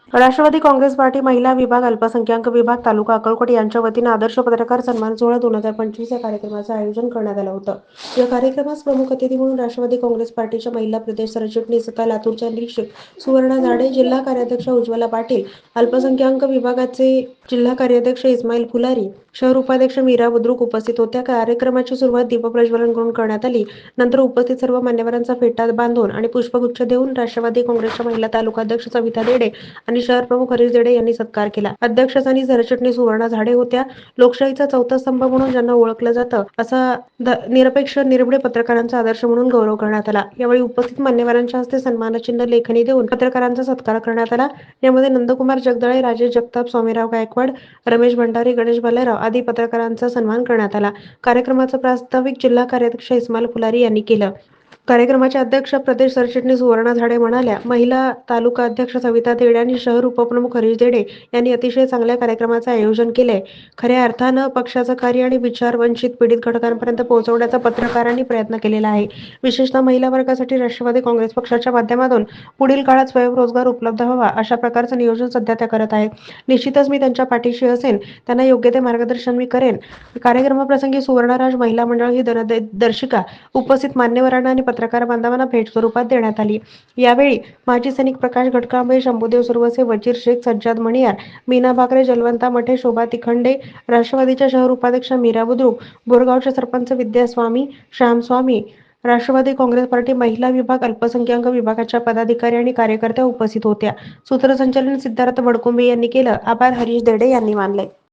Rashtrawadi Congress party महिला विभाग, अल्पसंख्याक विभाग, तालुका अक्कलकोट यांच्या वतीनं आदर्श पत्रकार सन्मान सोहळा 2025 या कार्यक्रमाचं आयोजन करण्यात आलं होतं. या कार्यक्रमास प्रमुख अतिथी म्हणून राष्ट्रवादी काँग्रेस पार्टीच्या महिला प्रदेश सरचिटणीस तथा लातूरच्या निरीक्षक सुवर्णा झाडे, जिल्हा कार्याध्यक्ष उज्ज्वला पाटील, अल्पसंख्याक विभागाचे जिल्हा कार्याध्यक्ष इस्माईल फुलारी, शहर उपाध्यक्ष मीरा बुद्रुक उपस्थित होत्या. कार्यक्रमाची सुरुवात दीपप्रज्वलन करून करण्यात आली. नंतर उपस्थित सर्व मान्यवरांचा फेटा बांधून आणि पुष्पगुच्छ देऊन राष्ट्रवादी काँग्रेसच्या महिला तालुकाध्यक्ष सविता देडे आणि शहर प्रमुख हरीश देडे यांनी सत्कार केला. अध्यक्षस्थानी सरचिटणीस सुवर्णा झाडे होत्या. लोकशाहीचा चौथा स्तंभ म्हणून ज्यांना ओळखलं जातं असा निरपेक्ष निर्भीड पत्रकारांचा आदर्श म्हणून गौरव करण्यात आला. यावेळी उपस्थित मान्यवरांच्या हस्ते सन्मानचिन्ह लेखणी देऊन पत्रकारांचा सत्कार करण्यात आला. यामध्ये नंदकुमार जगदाळे, राजेश जगताप, स्वामीराव गायकवाड, रमेश भंडारी, गणेश भालेराव आदी पत्रकारांचा सन्मान करण्यात आला. कार्यक्रमाचं प्रास्ताविक जिल्हा कार्याध्यक्ष इस्माईल फुलारी यांनी केलं. कार्यक्रमाच्या अध्यक्ष प्रदेश सरचिटणीस सुवर्णा झाडे म्हणाल्या, महिला तालुका अध्यक्ष सविता देडे आणि शहर उपप्रमुख हरीश देडे यांनी अतिशय चांगल्या कार्यक्रमाचं आयोजन केलंय. खऱ्या अर्थानं पक्षाचं कार्य आणि विचार वंचित पीडित घटकांपर्यंत पोहोचवण्याचा पत्रकारांनी प्रयत्न केलेला आहे. विशेषतः महिला वर्गासाठी राष्ट्रवादी काँग्रेस पक्षाच्या माध्यमातून पुढील काळात स्वयंरोजगार उपलब्ध व्हावा अशा प्रकारचं नियोजन सध्या त्या करत आहेत. निश्चितच मी त्यांच्या पाठीशी असेन, त्यांना योग्य ते मार्गदर्शन मी करेन. कार्यक्रमाप्रसंगी सुवर्णराज महिला मंडळ ही दर्शिका उपस्थित मान्यवरांना आणि पत्रकार बांधवांना भेट स्वरूपात देण्यात आली. यावेळी माजी सैनिक प्रकाश घटकांबळे, शंभूदेव सुरवसे, वजीर शेख, सज्जाद मणियार, मीना भाकरे, जलवंता मठे, शोभा तिखंडे, राष्ट्रवादीच्या शहर उपाध्यक्ष मीरा बुद्रुक, बोरगावचे सरपंच विद्यास्वामी, श्यामस्वामी, राष्ट्रवादी काँग्रेस पार्टी महिला विभाग, अल्पसंख्याक विभागाच्या पदाधिकारी आणि कार्यकर्त्या उपस्थित होत्या. सूत्रसंचालन सिद्धार्थ वडकुंबे यांनी केलं. आभार हरीश देडे यांनी मानले.